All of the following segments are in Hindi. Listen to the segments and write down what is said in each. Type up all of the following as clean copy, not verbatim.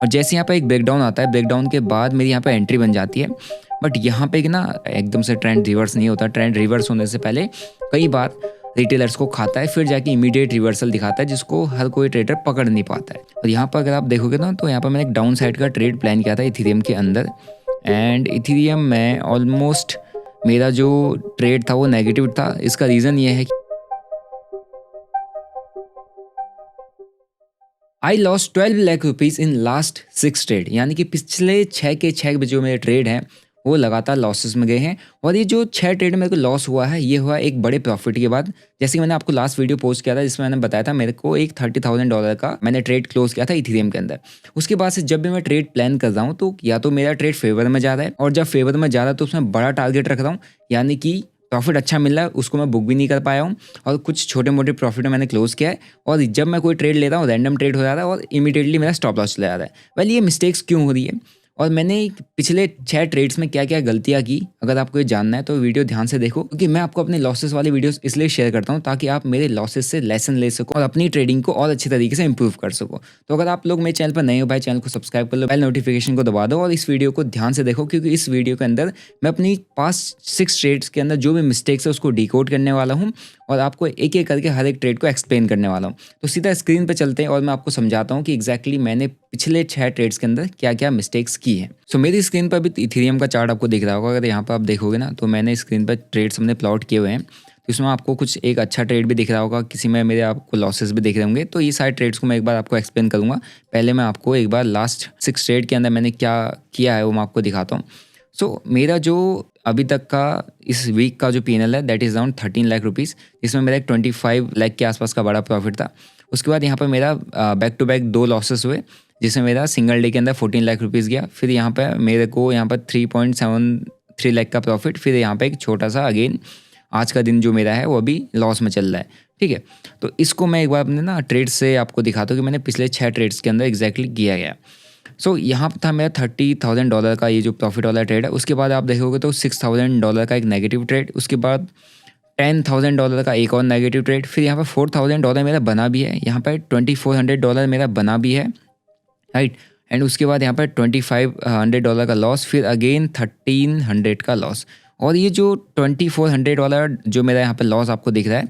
और जैसे यहाँ पे एक ब्रेकडाउन आता है, ब्रेकडाउन के बाद मेरी यहाँ पे एंट्री बन जाती है। बट यहाँ पे ना एकदम से ट्रेंड रिवर्स नहीं होता। ट्रेंड रिवर्स होने से पहले कई बार रिटेलर्स को खाता है, फिर जाके इमीडिएट रिवर्सल दिखाता है, जिसको हर कोई ट्रेडर पकड़ नहीं पाता है। और यहाँ पर अगर आप देखोगे ना, तो यहाँ पर मैंने एक डाउन साइड का ट्रेड प्लान किया था इथेरियम के अंदर। एंड इथेरियम में ऑलमोस्ट मेरा जो ट्रेड था वो नेगेटिव था। इसका रीज़न ये है कि I lost 12 lakh rupees in last 6 trade, यानी कि पिछले 6 के 6 जो मेरे ट्रेड हैं वो लगातार लॉसेस में गए हैं। और ये जो 6 ट्रेड मेरे को लॉस हुआ है, ये हुआ एक बड़े प्रॉफिट के बाद। जैसे कि मैंने आपको लास्ट वीडियो पोस्ट किया था जिसमें मैंने बताया था मेरे को एक $30,000 का मैंने ट्रेड क्लोज किया था इथेरियम के अंदर। उसके बाद से जब भी मैं ट्रेड प्लान कर रहा हूँ तो या तो मेरा ट्रेड फेवर में जा रहा है, और जब फेवर में जा रहा है तो उसमें बड़ा टारगेट रख रहा हूँ, यानी कि प्रॉफिट अच्छा मिल रहा है, उसको मैं बुक भी नहीं कर पाया हूँ, और कुछ छोटे मोटे प्रॉफिट में मैंने क्लोज किया है। और जब मैं कोई ट्रेड लेता हूँ रैंडम ट्रेड हो जाता है और इमीडिएटली मेरा स्टॉप लॉस चला जाता है। वेल, ये मिस्टेक्स क्यों हो रही है और मैंने पिछले 6 ट्रेड्स में क्या क्या गलतियाँ की, अगर आपको ये जानना है तो वीडियो ध्यान से देखो, क्योंकि मैं आपको अपने लॉसेस वाली वीडियोस इसलिए शेयर करता हूँ ताकि आप मेरे लॉसेस से लेसन ले सको और अपनी ट्रेडिंग को और अच्छे तरीके से इंप्रूव कर सको। तो अगर आप लोग मेरे चैनल पर नए हो भाई, चैनल को सब्सक्राइब कर लो, बेल नोटिफिकेशन को दबा दो और इस वीडियो को ध्यान से देखो, क्योंकि इस वीडियो के अंदर मैं अपनी पास्ट 6 ट्रेड्स के अंदर जो भी मिस्टेक्स है उसको डिकोड करने वाला हूँ और आपको एक एक करके हर एक ट्रेड को एक्सप्लेन करने वाला हूँ। तो सीधा स्क्रीन पे चलते हैं और मैं आपको समझाता हूँ कि एग्जैक्टली मैंने पिछले 6 ट्रेड्स के अंदर क्या क्या मिस्टेक्स की हैं। सो मेरी स्क्रीन पर भी इथेरियम का चार्ट आपको दिख रहा होगा। अगर यहाँ पर आप देखोगे ना, तो मैंने स्क्रीन पर ट्रेड्स हमने प्लॉट किए हुए हैं, तो इसमें आपको कुछ एक अच्छा ट्रेड भी दिख रहा होगा, किसी में मेरे आपको लॉसेस भी दिख रहे होंगे। तो ये सारे ट्रेड्स को मैं एक बार आपको एक्सप्लेन करूँगा। पहले मैं आपको एक बार लास्ट 6 ट्रेड के अंदर मैंने क्या किया है वो मैं आपको दिखाता हूँ। सो मेरा जो अभी तक का इस वीक का जो P&L है that is around 13 lakh rupees, जिसमें मेरा एक 25 लाख के आसपास का बड़ा प्रॉफिट था। उसके बाद यहाँ पर मेरा बैक टू बैक 2 लॉसेस हुए, जिसमें मेरा सिंगल डे के अंदर 14 लाख रुपीज़ गया। फिर यहाँ पर मेरे को यहाँ पर 3.73 लाख का प्रॉफिट। फिर यहाँ पर एक छोटा सा अगेन आज का दिन जो मेरा है वो अभी लॉस में चल रहा है। ठीक है, तो इसको मैं एक बार अपने ना ट्रेड से आपको दिखाता हूँ कि मैंने पिछले 6 ट्रेड्स के अंदर एग्जैक्टली किया गया। सो यहाँ पर था मेरा $30,000 का ये जो प्रॉफिट वाला ट्रेड है। उसके बाद आप देखोगे तो $6,000 का एक नेगेटिव ट्रेड, उसके बाद $10,000 का एक और नेगेटिव ट्रेड, फिर यहाँ पर $4,000 मेरा बना भी है, यहाँ पर $2,400 मेरा बना भी है, राइट। एंड उसके बाद यहाँ पर $2,500 का लॉस, फिर अगेन 1,300 का लॉस। और ये जो $2,400 जो मेरा यहाँ पर लॉस आपको दिख रहा है,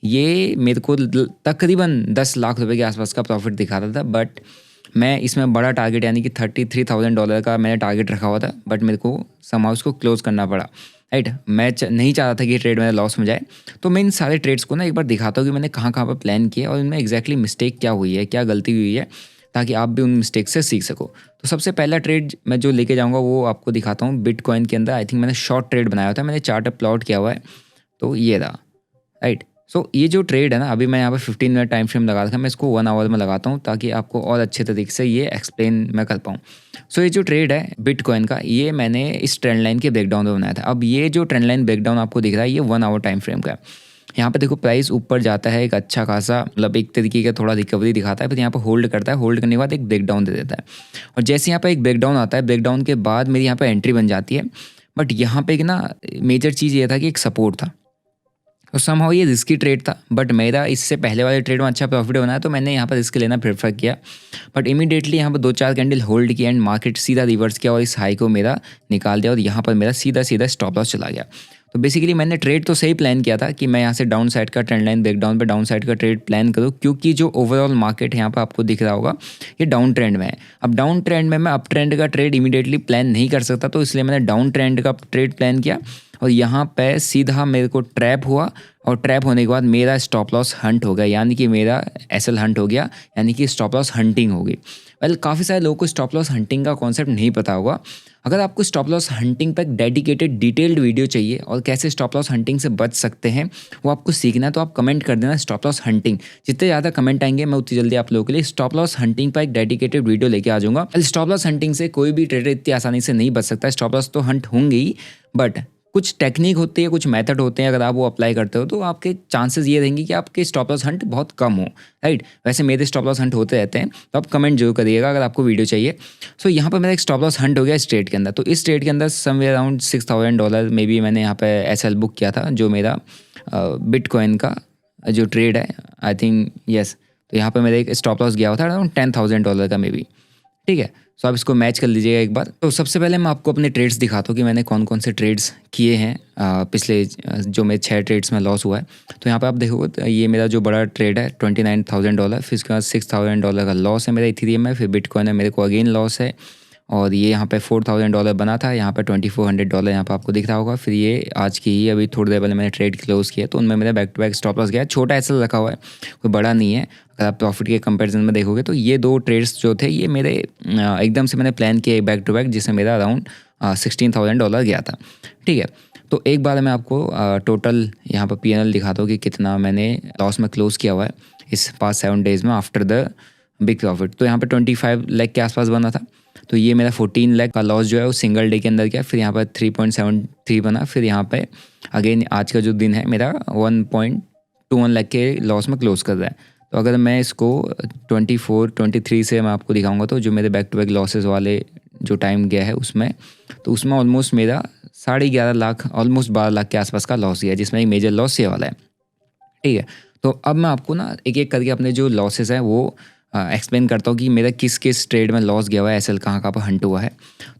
ये मेरे को तकरीबन 10 लाख रुपए के आसपास का प्रॉफिट दिखा रहा था। बट मैं इसमें बड़ा टारगेट यानी कि $33,000 का मैंने टारगेट रखा हुआ था, बट मेरे को समाउ उसको क्लोज करना पड़ा, राइट। मैं नहीं चाहता था कि ट्रेड मेरा लॉस में जाए। तो मैं इन सारे ट्रेड्स को ना एक बार दिखाता हूँ कि मैंने कहाँ कहाँ पर प्लान किया और इनमें एग्जैक्टली मिस्टेक क्या हुई है, क्या गलती हुई है, ताकि आप भी उन मिस्टेक से सीख सको। तो सबसे पहला ट्रेड मैं जो लेके जाऊँगा वो आपको दिखाता हूँ बिटकॉइन के अंदर। आई थिंक मैंने शॉर्ट ट्रेड बनाया था, मैंने चार्ट प्लॉट किया हुआ है, तो ये रहा, राइट। सो ये जो ट्रेड है ना, अभी मैं यहाँ पे 15 मिनट टाइम फ्रेम लगा रखा, मैं इसको 1 आवर में लगाता हूँ ताकि आपको और अच्छे तरीके से ये एक्सप्लेन मैं कर पाऊँ। सो ये जो ट्रेड है बिटकॉइन का, ये मैंने इस ट्रेंड लाइन के ब्रेकडाउन में बनाया था। अब ये जो ट्रेंड लाइन ब्रेकडाउन आपको दिख रहा है, ये 1 आवर टाइम फ्रेम का है। यहाँ पे देखो प्राइस ऊपर जाता है एक अच्छा खासा, मतलब एक तरीके का थोड़ा रिकवरी दिखाता है, फिर यहाँ पर होल्ड करता है, होल्ड करने के बाद एक ब्रेकडाउन दे देता है। और जैसे यहाँ पर एक ब्रेकडाउन आता है, ब्रेकडाउन के बाद मेरी यहाँ पर एंट्री बन जाती है। बट यहाँ पर एक ना मेजर चीज़ ये था कि एक सपोर्ट था, तो समहाउ ये रिस्की ट्रेड था। बट मेरा इससे पहले वाले ट्रेड में अच्छा प्रॉफिट बना है, तो मैंने यहाँ पर रिस्क लेना प्रेफर किया। बट इमीडिएटली यहाँ पर 2-4 कैंडल होल्ड किया एंड मार्केट सीधा रिवर्स किया और इस हाई को मेरा निकाल दिया और यहाँ पर मेरा सीधा सीधा स्टॉप लॉस चला गया। तो बेसिकली मैंने ट्रेड तो सही प्लान किया था कि मैं यहाँ से डाउन साइड का ट्रेंड लाइन ब्रेकडाउन पे डाउन साइड का ट्रेड प्लान करूँ, क्योंकि जो ओवरऑल मार्केट है यहाँ पर आपको दिख रहा होगा ये डाउन ट्रेंड में है। अब डाउन ट्रेंड में मैं अप ट्रेंड का ट्रेड इमीडिएटली प्लान नहीं कर सकता, तो इसलिए मैंने डाउन ट्रेंड का ट्रेड प्लान किया और यहाँ पे सीधा मेरे को ट्रैप हुआ और ट्रैप होने के बाद मेरा स्टॉप लॉस हंट हो गया, यानी कि मेरा एसएल हंट हो गया, यानी कि स्टॉप लॉस हंटिंग हो गई। वेल, काफ़ी सारे लोगों को स्टॉप लॉस हंटिंग का कॉन्सेप्ट नहीं पता होगा। अगर आपको स्टॉप लॉस हंटिंग पर एक डेडिकेटेड डिटेल्ड वीडियो चाहिए और कैसे स्टॉप लॉस हंटिंग से बच सकते हैं वो आपको सीखना है, तो आप कमेंट कर देना स्टॉप लॉस हंटिंग। जितने ज़्यादा कमेंट आएंगे मैं उतनी जल्दी आप लोगों के लिए स्टॉप लॉस हंटिंग पर एक डेडिकेटेड वीडियो लेके आ जाऊँगा। स्टॉप लॉस हंटिंग से कोई भी ट्रेडर इतनी आसानी से नहीं बच सकता। स्टॉप लॉस तो हंट होंगे ही, बट कुछ टेक्निक होती है, कुछ मेथड होते हैं, अगर आप वो अप्लाई करते हो तो आपके चांसेस ये रहेंगे कि आपके स्टॉप लॉस हंट बहुत कम हो, राइट। वैसे मेरे स्टॉप लॉस हंट होते रहते हैं, तो आप कमेंट जरूर करिएगा अगर आपको वीडियो चाहिए। सो यहाँ पर मेरा एक स्टॉप लॉस हंट हो गया इस ट्रेड के अंदर। तो इस ट्रेड के अंदर समवेयर अराउंड $6,000 मे बी मैंने यहाँ पे एसएल बुक किया था, जो मेरा बिटकॉइन का जो ट्रेड है, आई थिंक यस। तो यहाँ पर मेरा एक स्टॉप लॉस गया हुआ था अराउंड $10,000 का मे बी, ठीक है। सो आप इसको मैच कर लीजिएगा एक बार। तो सबसे पहले मैं आपको अपने ट्रेड्स दिखाता हूँ कि मैंने कौन कौन से ट्रेड्स किए हैं पिछले जो मेरे 6 ट्रेड्स में लॉस हुआ है। तो यहाँ पे आप देखोगे तो ये मेरा जो बड़ा ट्रेड है $29,000, फिर उसके बाद $6,000 का लॉस है मेरा इथेरियम में, फिर बिटकॉइन है मेरे को अगेन लॉस है, और ये यहाँ पे $4,000 बना था, यहाँ पे $2,400 यहाँ पे आपको दिख रहा होगा। फिर ये आज की ही अभी थोड़ी देर पहले मैंने ट्रेड क्लोज़ किया, तो उनमें मेरा back to back stop loss गया, छोटा ऐसा रखा हुआ है, कोई बड़ा नहीं है। अगर आप प्रॉफिट के कंपैरिजन में देखोगे तो ये 2 ट्रेड्स जो थे ये मेरे एकदम से मैंने प्लान किए बैक टू बैक, जिसमें मेरा अराउंड $16,000 गया था। ठीक है, तो एक बार मैं आपको टोटल यहाँ पर P&L दिखाता हूँ कि कितना मैंने लॉस में क्लोज़ किया हुआ है इस पास्ट 7 डेज़ में आफ्टर द बिग प्रॉफिट। तो यहाँ पे 25 लाख के आसपास बना था, तो ये मेरा 14 लाख का लॉस जो है वो सिंगल डे के अंदर किया। फिर यहाँ पर 3.73 बना, फिर यहाँ पे अगेन आज का जो दिन है मेरा 1.21 लाख के लॉस में क्लोज कर रहा है। तो अगर मैं इसको 23 से मैं आपको दिखाऊंगा, तो जो मेरे बैक टू बैक लॉसेस वाले जो टाइम गया है उसमें, तो उसमें ऑलमोस्ट मेरा 11.5 लाख, ऑलमोस्ट 12 लाख के आसपास का लॉस गया, जिसमें एक मेजर लॉस ये वाला है। ठीक है, तो अब मैं आपको ना एक एक करके अपने जो लॉसेस हैं वो एक्सप्लेन करता हूँ कि मेरा किस किस ट्रेड में लॉस गया हुआ है, एसएल कहाँ पर हंट हुआ है।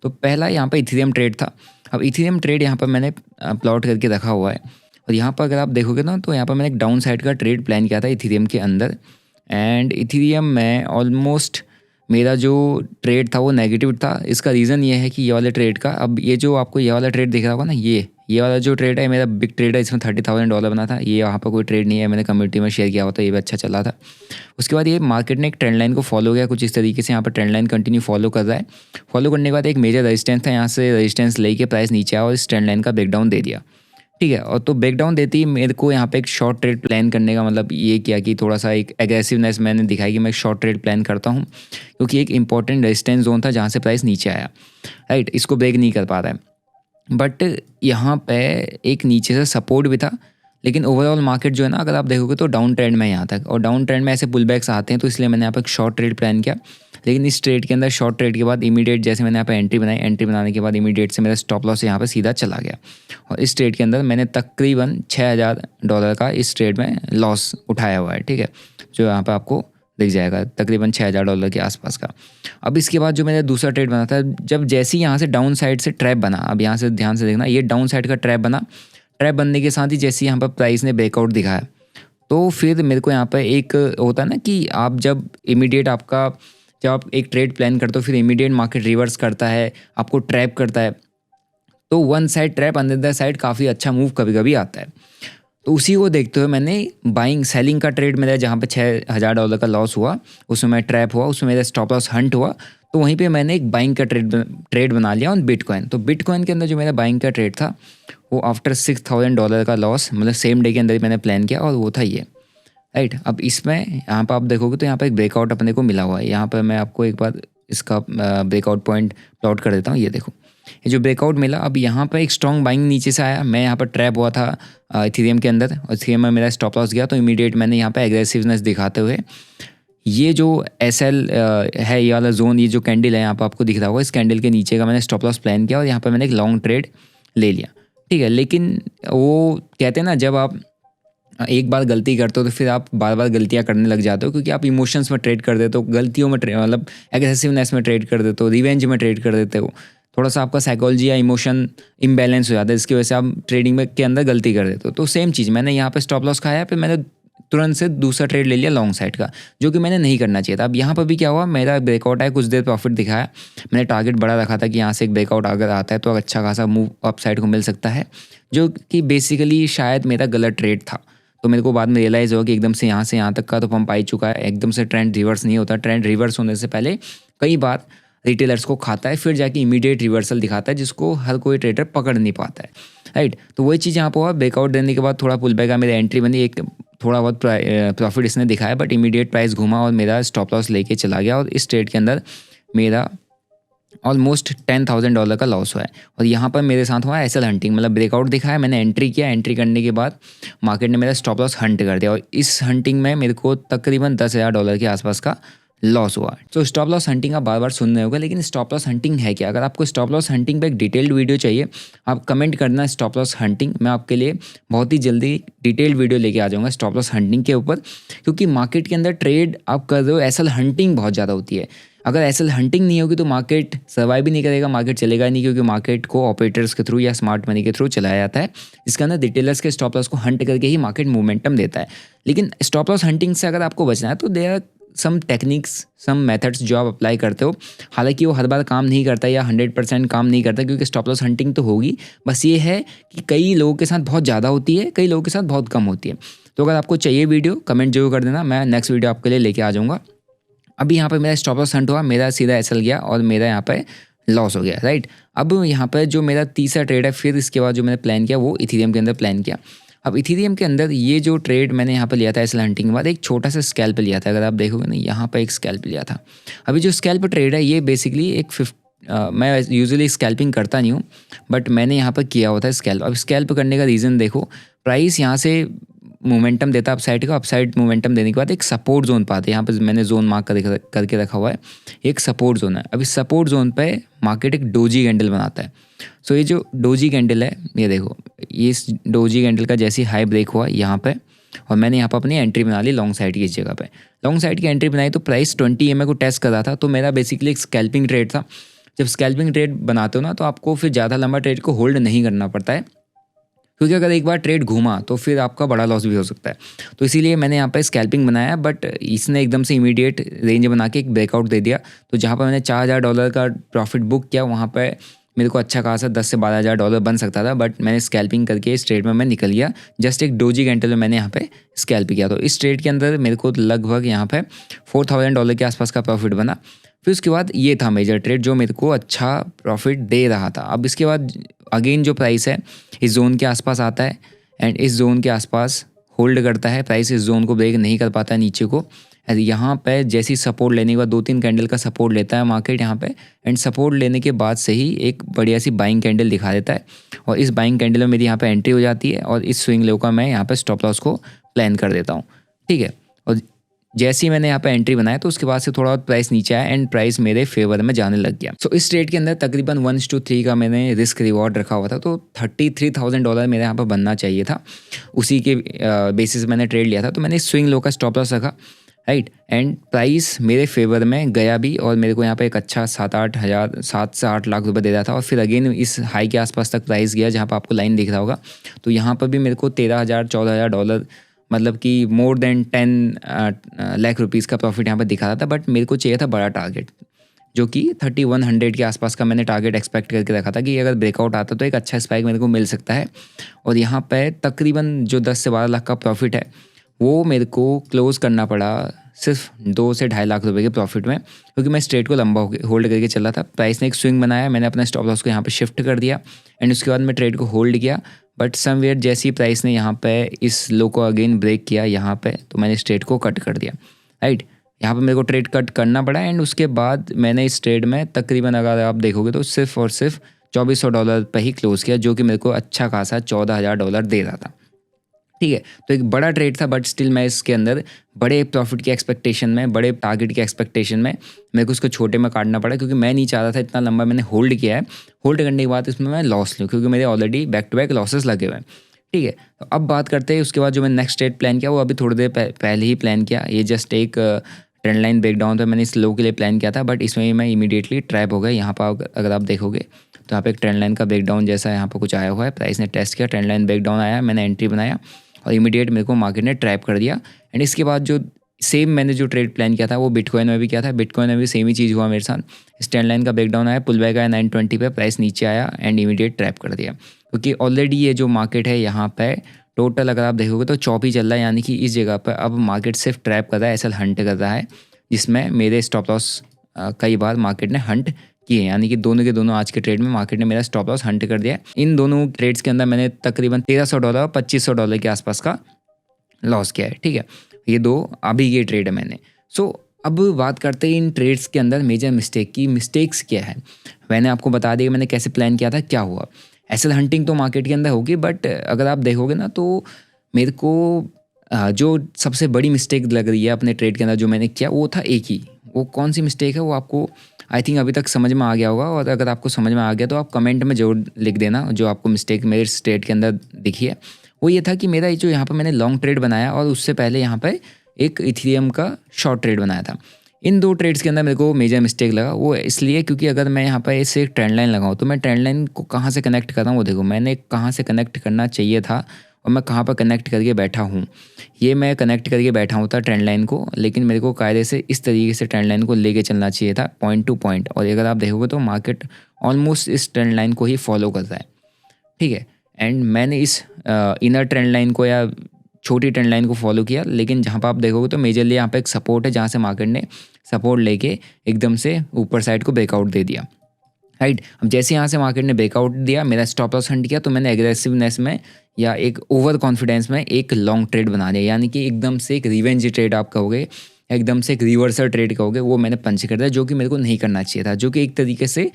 तो पहला यहाँ पे इथेरियम ट्रेड था। अब इथेरियम ट्रेड यहाँ पर मैंने प्लॉट करके रखा हुआ है, और यहाँ पर अगर आप देखोगे ना तो यहाँ पर मैंने एक डाउन साइड का ट्रेड प्लान किया था इथेरियम के अंदर, एंड इथेरियम में ऑलमोस्ट मेरा जो ट्रेड था वो नेगेटिव था। इसका रीज़न ये है कि ये वाले ट्रेड का, अब ये जो आपको ये वाला ट्रेड दिख रहा होगा ना, ये वाला जो ट्रेड है मेरा बिग ट्रेड है, इसमें $30,000 बना था। ये यहाँ पर कोई ट्रेड नहीं है, मैंने कम्युनिटी में शेयर किया हुआ था, ये भी अच्छा चला था। उसके बाद ये मार्केट ने एक ट्रेंड लाइन को फॉलो किया कुछ इस तरीके से, यहाँ पर ट्रेंड लाइन कंटिन्यू फॉलो कर रहा है। फॉलो करने के बाद एक मेजर रेजिस्टेंस था, यहाँ से रेजिस्टेंस लेके प्राइस नीचे आया और इस ट्रेंड लाइन का ब्रेकडाउन दे दिया। ठीक है, और तो ब्रेकडाउन देती ही मेरे को यहाँ पे एक शॉर्ट ट्रेड प्लान करने का मतलब ये किया कि थोड़ा सा एक एग्रेसिवनेस मैंने दिखाई कि मैं शॉर्ट ट्रेड प्लान करता हूँ, क्योंकि एक इंपॉर्टेंट रेजिस्टेंस जोन था जहाँ से प्राइस नीचे आया, राइट, इसको ब्रेक नहीं कर पा रहा है। बट यहाँ पे एक नीचे से सपोर्ट भी था, लेकिन ओवरऑल मार्केट जो है ना, अगर आप देखोगे तो डाउन ट्रेंड में यहाँ तक, और डाउन ट्रेंड में ऐसे पुल बैक्स आते हैं, तो इसलिए मैंने यहाँ पर एक शॉर्ट ट्रेड प्लान किया। लेकिन इस ट्रेड के अंदर शॉर्ट ट्रेड के बाद इमीडिएट जैसे मैंने यहाँ पे एंट्री बनाई, एंट्री बनाने के बाद इमीडिएट से मेरा स्टॉप लॉस यहाँ पे सीधा चला गया, और इस ट्रेड के अंदर मैंने तकरीबन $6,000 का इस ट्रेड में लॉस उठाया हुआ है। ठीक है, जो यहाँ पे आपको दिख जाएगा तकरीबन $6,000 के आसपास का। अब इसके बाद जो मैंने दूसरा ट्रेड बना था, जब जैसे ही यहाँ से डाउन साइड से ट्रैप बना, अब यहाँ से ध्यान से देखना, ये डाउन साइड का ट्रैप बना, ट्रैप बनने के साथ ही जैसे यहाँ पर प्राइस ने ब्रेकआउट दिखाया, तो फिर मेरे को यहाँ पर एक होता है ना कि आप जब इमीडिएट आपका, जब आप एक ट्रेड प्लान करते हो फिर इमीडिएट मार्केट रिवर्स करता है, आपको ट्रैप करता है, तो one side trap another side काफ़ी अच्छा मूव कभी कभी आता है। तो उसी को देखते हुए मैंने बाइंग सेलिंग का ट्रेड मेरा जहाँ पे $6,000 का लॉस हुआ, उसमें मैं ट्रैप हुआ, उसमें मेरा स्टॉप लॉस हंट हुआ, तो वहीं पे मैंने एक बाइंग का ट्रेड बना लिया ऑन बिटकॉइन। तो बिटकॉइन के अंदर जो मेरा बाइंग का ट्रेड था वो आफ्टर $6,000 का लॉस, मतलब सेम डे के अंदर ही मैंने प्लान किया, और वो था ये, राइट। अब इसमें यहाँ पर आप देखोगे तो यहाँ पर एक ब्रेकआउट अपने को मिला हुआ है। यहाँ पर मैं आपको एक बार इसका ब्रेकआउट पॉइंट प्लॉट कर देता हूँ। ये देखो, ये जो ब्रेकआउट मिला, अब यहाँ पर एक स्ट्रॉन्ग बाइंग नीचे से आया, मैं यहाँ पर ट्रैप हुआ था इथेरियम के अंदर, और इथेरियम में मेरा स्टॉप लॉस गया, तो इमीडिएट मैंने यहाँ पे एग्रेसिवनेस दिखाते हुए ये जो एसएल है, ये वाला जोन, ये जो कैंडल है यहाँ पर आपको दिख रहा होगा, इस कैंडल के नीचे का मैंने स्टॉप लॉस प्लान किया, और यहाँ पर मैंने एक लॉन्ग ट्रेड ले लिया। ठीक है, लेकिन वो कहते हैं ना, जब आप एक बार गलती करते हो तो फिर आप बार बार गलतियाँ करने लग जाते हो, क्योंकि आप इमोशंस में ट्रेड कर देते हो, गलतियों में मतलब एग्रेसिवनेस में ट्रेड कर देते हो, रिवेंज में ट्रेड कर देते हो, थोड़ा सा आपका साइकोलॉजी या इमोशन इम्बैलेंस हो जाता है, इसकी वजह से आप ट्रेडिंग में के अंदर गलती कर देते हो। तो सेम चीज़ मैंने यहाँ पे स्टॉप लॉस खाया, फिर मैंने तुरंत से दूसरा ट्रेड ले लिया लॉन्ग साइड का, जो कि मैंने नहीं करना चाहिए था। अब यहाँ पर भी क्या हुआ, मेरा ब्रेकआउट आया, कुछ देर प्रॉफिट दिखाया, मैंने टारगेट बड़ा रखा था कि यहाँ से एक ब्रेकआउट अगर आता है तो अच्छा खासा मूव अप साइड को मिल सकता है, जो कि बेसिकली शायद मेरा गलत ट्रेड था। तो मेरे को बाद में रियलाइज़ हुआ कि एकदम से यहाँ तक का तो पंप आ ही चुका है, एकदम से ट्रेंड रिवर्स नहीं होता, ट्रेंड रिवर्स होने से पहले कई बार रिटेलर्स को खाता है, फिर जाके इमीडिएट रिवर्सल दिखाता है, जिसको हर कोई ट्रेडर पकड़ नहीं पाता है, राइट। तो वही चीज़ यहाँ पर हुआ, ब्रेकआउट देने के बाद थोड़ा पुल बैक, मेरी एंट्री बनी, एक थोड़ा बहुत प्रॉफिट इसने दिखाया, बट इमीडिएट प्राइस घूमा और मेरा स्टॉप लॉस लेके चला गया, और इस ट्रेड के अंदर मेरा ऑलमोस्ट $10,000 का लॉस हुआ है। और यहाँ पर मेरे साथ हुआ एसएल हंटिंग, मतलब ब्रेकआउट दिखाया, मैंने एंट्री किया, एंट्री करने के बाद मार्केट ने मेरा स्टॉप लॉस हंट कर दिया, और इस हंटिंग में मेरे को तकरीबन $10,000 के आसपास का लॉस हुआ। तो स्टॉप लॉस हंटिंग आप बार बार सुन रहे होगा, लेकिन स्टॉप लॉस हंटिंग है क्या? अगर आपको स्टॉप लॉस हंटिंग पे एक डिटेल्ड वीडियो चाहिए, आप कमेंट करना स्टॉप लॉस हंटिंग, मैं आपके लिए बहुत ही जल्दी डिटेल्ड वीडियो लेके आ जाऊँगा स्टॉप लॉस हंटिंग के ऊपर। क्योंकि मार्केट के अंदर ट्रेड आप कर रहे हो, एसएल हंटिंग बहुत ज़्यादा होती है। अगर एसएल हंटिंग नहीं होगी तो मार्केट सर्वाइव भी नहीं करेगा, मार्केट चलेगा नहीं, क्योंकि मार्केट को ऑपरेटर्स के थ्रू या स्मार्ट मनी के थ्रू चलाया जाता है, जिसके अंदर रिटेलर्स के स्टॉप लॉस को हंट करके ही मार्केट मोमेंटम देता है। लेकिन स्टॉप लॉस हंटिंग से अगर आपको बचना है तो there are some techniques, some methods जो आप अप्लाई करते हो। हालांकि वो हर बार काम नहीं करता या 100% काम नहीं करता, क्योंकि स्टॉप लॉस हंटिंग तो होगी, बस ये है कि कई लोगों के साथ बहुत ज़्यादा होती है, कई लोगों के साथ बहुत कम होती है। तो अगर आपको चाहिए वीडियो, कमेंट जरूर कर देना, मैं नेक्स्ट वीडियो आपके लिए लेके आ जाऊँगा। अभी यहाँ पे मेरा स्टॉप लॉस हंट हुआ, मेरा सीधा एसएल गया और मेरा यहाँ पे लॉस हो गया, राइट। अब यहाँ पे जो मेरा तीसरा ट्रेड है, फिर इसके बाद जो मैंने प्लान किया वो इथीरियम के अंदर प्लान किया। अब इथीरियम के अंदर ये जो ट्रेड मैंने यहाँ पे लिया था एसएल हंटिंग के बाद, एक छोटा सा स्कैल्प लिया था। अगर आप देखोगे ना, यहाँ पे एक स्कैल्प लिया था। अभी जो स्कैल्प ट्रेड है ये बेसिकली एक मैं यूजुअली स्कैल्पिंग करता नहीं हूँ, बट मैंने यहाँ पर किया हुआ था स्कैल्प। अब स्कैल्प करने का रीज़न देखो, प्राइस यहाँ से मोमेंटम देता है अपसाइड का, अपसाइड मोमेंटम देने के बाद एक सपोर्ट जोन पाते हैं। यहाँ पर मैंने जोन मार्क करके रखा हुआ है, एक सपोर्ट जोन है। अभी सपोर्ट जोन पे मार्केट एक डोजी कैंडल बनाता है। सो ये जो डोजी कैंडल है, ये देखो, ये इस डोजी कैंडल का जैसी हाई ब्रेक हुआ यहाँ पे, और मैंने यहाँ पर अपनी एंट्री बना ली लॉन्ग साइड की। इस जगह पे लॉन्ग साइड की एंट्री बनाई तो प्राइस 20 EMA को टेस्ट कर रहा था। तो मेरा बेसिकली एक स्कैल्पिंग ट्रेड था। जब स्कैल्पिंग ट्रेड बनाते हो ना, तो आपको फिर ज़्यादा लंबा ट्रेड को होल्ड नहीं करना पड़ता है, क्योंकि अगर एक बार ट्रेड घूमा तो फिर आपका बड़ा लॉस भी हो सकता है। तो इसीलिए मैंने यहाँ पे स्कैल्पिंग बनाया, बट इसने एकदम से इमीडिएट रेंज बना के एक ब्रेकआउट दे दिया। तो जहाँ पर मैंने $4000 का प्रॉफिट बुक किया, वहाँ पे मेरे को अच्छा खासा 10 से 12 हज़ार डॉलर बन सकता था, बट मैंने स्कैल्पिंग करके इस ट्रेड में मैं निकल गया। जस्ट एक डोजी कैंडल में मैंने यहाँ पे स्कैल्प किया। तो इस ट्रेड के अंदर मेरे को लगभग यहाँ पे $4000 के आसपास का प्रॉफिट बना। फिर उसके बाद ये था मेजर ट्रेड जो मेरे को अच्छा प्रॉफिट दे रहा था। अब इसके बाद अगेन जो प्राइस है इस जोन के आसपास आता है एंड इस जोन के आसपास होल्ड करता है। प्राइस इस जोन को ब्रेक नहीं कर पाता है नीचे को। यहाँ पे जैसी सपोर्ट लेने के बाद 2-3 कैंडल का सपोर्ट लेता है मार्केट यहाँ पे, एंड सपोर्ट लेने के बाद से ही एक बढ़िया सी बाइंग कैंडल दिखा देता है, और इस बाइंग कैंडल में मेरी यहाँ पे एंट्री हो जाती है, और इस स्विंग लो का मैं यहाँ पे स्टॉप लॉस को प्लान कर देता हूँ, ठीक है। और जैसे ही मैंने यहाँ पे एंट्री बनाया तो उसके बाद से थोड़ा बहुत प्राइस नीचे आया एंड प्राइस मेरे फेवर में जाने लग गया। सो इस ट्रेड के अंदर तकरीबन 1:3 का मैंने रिस्क रिवॉर्ड रखा हुआ था। तो $33,000 मेरे यहाँ पर बनना चाहिए था। उसी के बेसिस मैंने ट्रेड लिया था। तो मैंने स्विंग लो का स्टॉप लॉस रखा, राइट, एंड प्राइस मेरे फेवर में गया भी, और मेरे को यहाँ पे एक अच्छा 7 से 8 लाख रुपए दे रहा था। और फिर अगेन इस हाई के आसपास तक प्राइस गया, जहाँ पर आपको लाइन दिख रहा होगा। तो यहाँ पर भी मेरे को $13,000-14,000, मतलब कि मोर देन 10 लाख रुपीज़ का प्रॉफिट यहाँ पर दिखा रहा था। बट मेरे को चाहिए था बड़ा टारगेट, जो कि 3100 के आसपास का मैंने टारगेट एक्सपेक्ट करके रखा था कि अगर ब्रेकआउट आता तो एक अच्छा स्पाइक मेरे को मिल सकता है। और यहाँ पे तकरीबन जो 10 से 12 लाख का प्रॉफिट है वो मेरे को क्लोज़ करना पड़ा सिर्फ 2 से 2.5 लाख रुपए के प्रॉफिट में, क्योंकि मैं स्ट्रेट को लंबा होल्ड करके चल रहा था। प्राइस ने एक स्विंग बनाया, मैंने अपना स्टॉप लॉस को यहाँ पे शिफ्ट कर दिया एंड उसके बाद मैं ट्रेड को होल्ड किया। बट समवेयर जैसी प्राइस ने यहाँ पे इस लो को अगेन ब्रेक किया यहाँ पे, तो मैंने इस ट्रेड को कट कर दिया, राइट। यहाँ पे मेरे को ट्रेड कट करना पड़ा एंड उसके बाद मैंने इस ट्रेड में तकरीबन अगर आप देखोगे तो सिर्फ और सिर्फ $2400 पे ही क्लोज़ किया, जो कि मेरे को अच्छा खासा $14,000 दे रहा था, ठीक है। तो एक बड़ा ट्रेड था, बट स्टिल मैं इसके अंदर बड़े प्रॉफिट की एक्सपेक्टेशन में, बड़े टारगेट की एक्सपेक्टेशन में मेरे को उसको छोटे में काटना पड़ा, क्योंकि मैं नहीं चाह रहा था इतना लंबा मैंने होल्ड किया है। होल्ड करने के बाद इसमें मैं लॉस लूँ, क्योंकि मेरे already back to back losses लगे हुए हैं, ठीक है। तो अब बात करते हैं उसके बाद जो मैंने नेक्स्ट ट्रेड प्लान किया, वो अभी थोड़ी देर पहले ही प्लान किया। ये जस्ट एक ट्रेंड लाइन ब्रेकडाउन था, मैंने इस लो के लिए प्लान किया था, बट इसमें मैं इमीडिएटली ट्रैप हो गया। यहाँ पर अगर आप देखोगे तो यहाँ पे एक ट्रेंड लाइन का ब्रेकडाउन जैसा यहाँ पर कुछ आया हुआ है। प्राइस ने टेस्ट किया, ट्रेंड लाइन ब्रेकडाउन आया, मैंने एंट्री बनाया और इमीडिएट मेरे को मार्केट ने ट्रैप कर दिया। एंड इसके बाद जो सेम मैंने जो ट्रेड प्लान किया था वो बिटकॉइन में भी किया था। बिटकॉइन में भी सेम ही चीज़ हुआ मेरे साथ। स्टैंड लाइन का ब्रेकडाउन आया, पुल बैक आया 920 पे, प्राइस नीचे आया एंड इमीडिएट ट्रैप कर दिया, क्योंकि ऑलरेडी ये जो मार्केट है यहाँ पे टोटल अगर आप देखोगे तो चौप ही चल रहा है। यानी कि इस जगह पर अब मार्केट सिर्फ ट्रैप कर रहा है, एसएल हंट कर रहा है, जिसमें मेरे स्टॉप लॉस कई बार मार्केट ने हंट किए। यानी कि दोनों के दोनों आज के ट्रेड में मार्केट ने मेरा स्टॉप लॉस हंट कर दिया। इन दोनों ट्रेड्स के अंदर मैंने तकरीबन $1300 $2500 के आसपास का लॉस किया है, ठीक है। ये दो अभी ये ट्रेड है मैंने। सो अब बात करते हैं इन ट्रेड्स के अंदर मेजर मिस्टेक की। मिस्टेक्स क्या है, मैंने आपको बता दिया मैंने कैसे प्लान किया था, क्या हुआ। एसएल हंटिंग तो मार्केट के अंदर होगी, बट अगर आप देखोगे ना तो मेरे को जो सबसे बड़ी मिस्टेक लग रही है अपने ट्रेड के अंदर जो मैंने किया वो था एक ही, वो कौन सी मिस्टेक है वो आपको आई थिंक अभी तक समझ में आ गया होगा, और अगर आपको समझ में आ गया तो आप कमेंट में ज़रूर लिख देना जो आपको मिस्टेक मेरे स्ट्रेट के अंदर दिखी है। वो ये था कि मेरा ये जो यहाँ पर मैंने लॉन्ग ट्रेड बनाया और उससे पहले यहाँ पर एक इथेरियम का शॉर्ट ट्रेड बनाया था। इन 2 ट्रेड्स के अंदर मेरे को मेजर मिस्टेक लगा, वो इसलिए क्योंकि अगर मैं यहाँ पर इससे एक ट्रेंड लाइन लगाऊँ तो मैं ट्रेंड लाइन को कहाँ से कनेक्ट कर रहा हूँ वो देखो, मैंने कहाँ से कनेक्ट करना चाहिए था और मैं कहाँ पर कनेक्ट करके बैठा हूँ। ये मैं कनेक्ट करके बैठा हूँ था ट्रेंड लाइन को, लेकिन मेरे को कायदे से इस तरीके से ट्रेंड लाइन को लेके चलना चाहिए था पॉइंट टू पॉइंट, और अगर आप देखोगे तो मार्केट ऑलमोस्ट इस ट्रेंड लाइन को ही फॉलो कर रहा है, ठीक है। एंड मैंने इस इनर ट्रेंड लाइन को या छोटी ट्रेंड लाइन को फॉलो किया, लेकिन जहाँ पर आप देखोगे तो मेजरली यहाँ पे एक सपोर्ट है जहाँ से मार्केट ने सपोर्ट लेके एकदम से ऊपर साइड को ब्रेकआउट दे दिया, राइट। अब जैसे यहाँ से मार्केट ने ब्रेकआउट दिया, मेरा स्टॉप लॉस हंट किया, तो मैंने एग्रेसिवनेस में या एक ओवर कॉन्फिडेंस में एक लॉन्ग ट्रेड बना दिया, यानी कि एकदम से एक रिवेंज ट्रेड आप कहोगे, एकदम से एक रिवर्सल ट्रेड कहोगे, वो मैंने पंच कर दिया, जो कि मेरे को नहीं करना चाहिए था, जो कि एक तरीके से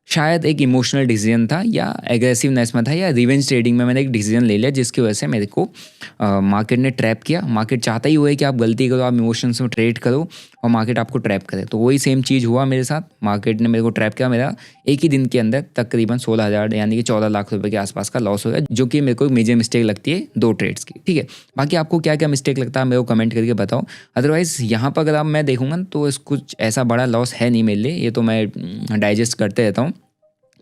शायद एक इमोशनल डिसीजन था या एग्रेसिवनेस में था या रिवेंज ट्रेडिंग में मैंने एक डिसीजन ले लिया, जिसकी वजह से मेरे को मार्केट ने ट्रैप किया। मार्केट चाहता ही हुआ है कि आप गलती करो, आप इमोशंस में ट्रेड करो और मार्केट आपको ट्रैप करे, तो वही सेम चीज़ हुआ मेरे साथ। मार्केट ने मेरे को ट्रैप किया, मेरा एक ही दिन के अंदर तकरीबन 16,000 यानी कि 14 लाख रुपए के आसपास का लॉस हो गया, जो कि मेरे को एक मेजर मिस्टेक लगती है 2 ट्रेड्स की, ठीक है। बाकी आपको क्या क्या मिस्टेक लगता है मेरे को कमेंट करके बताओ। अदरवाइज़ यहाँ पर अगर आप मैं देखूँगा तो इस कुछ ऐसा बड़ा लॉस है नहीं मेरे लिए, ये तो मैं डाइजेस्ट करते रहता हूँ।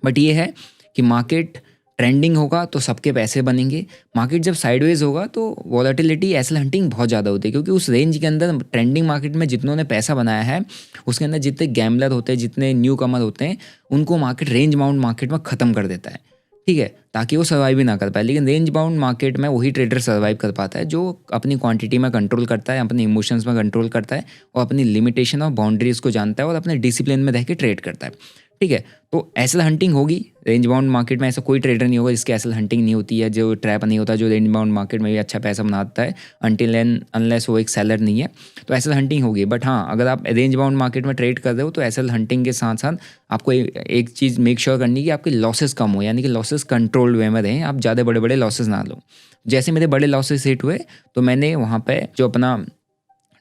बट ये है कि मार्केट ट्रेंडिंग होगा तो सबके पैसे बनेंगे, मार्केट जब साइडवेज होगा तो वॉलेटिलिटी एसएल हंटिंग बहुत ज़्यादा होती है, क्योंकि उस रेंज के अंदर ट्रेंडिंग मार्केट में जितनों ने पैसा बनाया है उसके अंदर जितने गैम्बलर होते हैं, जितने न्यू कमर होते हैं, उनको मार्केट रेंज बाउंड मार्केट में ख़त्म कर देता है, ठीक है, ताकि वो सर्वाइव भी ना कर पाए। लेकिन रेंज बाउंड मार्केट में वही ट्रेडर सर्वाइव कर पाता है जो अपनी क्वांटिटी में कंट्रोल करता है, अपने इमोशंस में कंट्रोल करता है और अपनी लिमिटेशन और बाउंड्रीज को जानता है और अपने डिसिप्लिन में रह के ट्रेड करता है, ठीक है। तो एसएल हंटिंग होगी रेंज बाउंड मार्केट में, ऐसा कोई ट्रेडर नहीं होगा जिसकी एसएल हंटिंग नहीं होती है, जो ट्रैप नहीं होता, जो रेंज बाउंड मार्केट में भी अच्छा पैसा बनाता है अनटिल एंड अनलेस वो एक सेलर नहीं है, तो एसएल हंटिंग होगी। बट हाँ, अगर आप रेंज बाउंड मार्केट में ट्रेड कर रहे हो तो एसएल हंटिंग के साथ साथ आपको एक चीज़ मेक श्योर करनी है कि आपके लॉसेस कम हो, यानी कि लॉसेस कंट्रोल्ड वे में रहें, आप ज़्यादा बड़े बड़े लॉसेस ना लो। जैसे मेरे बड़े लॉसेस हिट हुए तो मैंने वहाँ पर जो अपना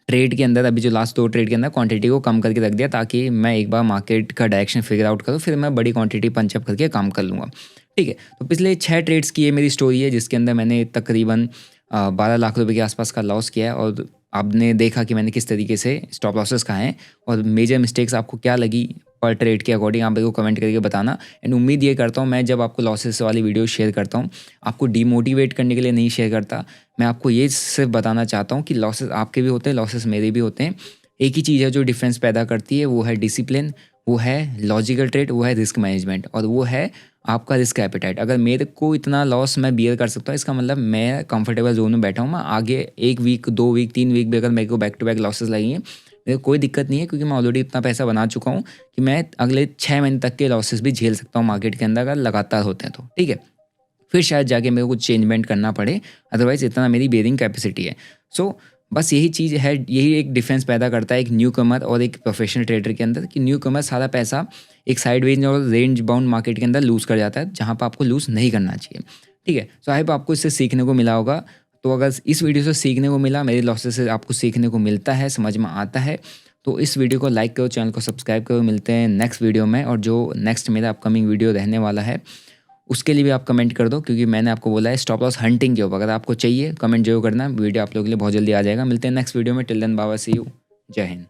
ट्रेड के अंदर अभी जो लास्ट 2 ट्रेड के अंदर क्वांटिटी को कम करके रख दिया, ताकि मैं एक बार मार्केट का डायरेक्शन फिगर आउट करूँ, फिर मैं बड़ी क्वांटिटी पंचअप करके काम कर लूँगा, ठीक है। तो पिछले 6 ट्रेड्स की ये मेरी स्टोरी है, जिसके अंदर मैंने तकरीबन 12 लाख रुपए के आसपास का लॉस किया है, और आपने देखा कि मैंने किस तरीके से स्टॉप लॉसेस खाए हैं और मेजर मिस्टेक्स आपको क्या लगी पर ट्रेड के अकॉर्डिंग आप मेरे को कमेंट करके बताना। एंड उम्मीद ये करता हूँ मैं जब आपको लॉसेस वाली वीडियो शेयर करता हूँ, आपको डीमोटिवेट करने के लिए नहीं शेयर करता, मैं आपको ये सिर्फ बताना चाहता हूँ कि लॉसेस आपके भी होते हैं, लॉसेस मेरे भी होते हैं। एक ही चीज़ है जो डिफरेंस पैदा करती है, वो है डिसिप्लिन, वो है लॉजिकल ट्रेड, वो है रिस्क मैनेजमेंट, और वो है आपका रिस्क एपेटाइट। अगर मेरे को इतना लॉस मैं बियर कर सकता हूँ, इसका मतलब मैं कंफर्टेबल जोन में बैठा हूँ। मैं आगे 1 वीक 2 वीक 3 वीक भी अगर मेरे को बैक टू बैक लॉसेस लगेंगे, मेरे को कोई दिक्कत नहीं है, क्योंकि मैं ऑलरेडी इतना पैसा बना चुका हूँ कि मैं अगले 6 महीने तक के लॉसेस भी झेल सकता हूँ मार्केट के अंदर, अगर लगातार होते हैं तो, ठीक है। फिर शायद जाके मेरे को कुछ चेंजमेंट करना पड़े, अदरवाइज इतना मेरी बेयरिंग कैपेसिटी है। सो बस यही चीज़ है, यही एक डिफरेंस पैदा करता है एक न्यू कमर और एक प्रोफेशनल ट्रेडर के अंदर, कि न्यू कमर सारा पैसा एक साइडवेज और रेंज बाउंड मार्केट के अंदर लूज़ कर जाता है, जहाँ पर आपको लूज़ नहीं करना चाहिए, ठीक है। सो आई होप आपको इससे सीखने को मिला होगा। तो अगर इस वीडियो से सीखने को मिला, मेरे लॉसेस से आपको सीखने को मिलता है, समझ में आता है, तो इस वीडियो को लाइक करो, चैनल को सब्सक्राइब करो। मिलते हैं नेक्स्ट वीडियो में, और जो नेक्स्ट मेरा अपकमिंग वीडियो रहने वाला है उसके लिए भी आप कमेंट कर दो, क्योंकि मैंने आपको बोला है स्टॉप लॉस हंटिंग के ऊपर। अगर आपको चाहिए कमेंट जरूर करना, वीडियो आप लोगों के लिए बहुत जल्दी आ जाएगा। मिलते हैं नेक्स्ट वीडियो में। Till then bye bye, see you, जय हिंद।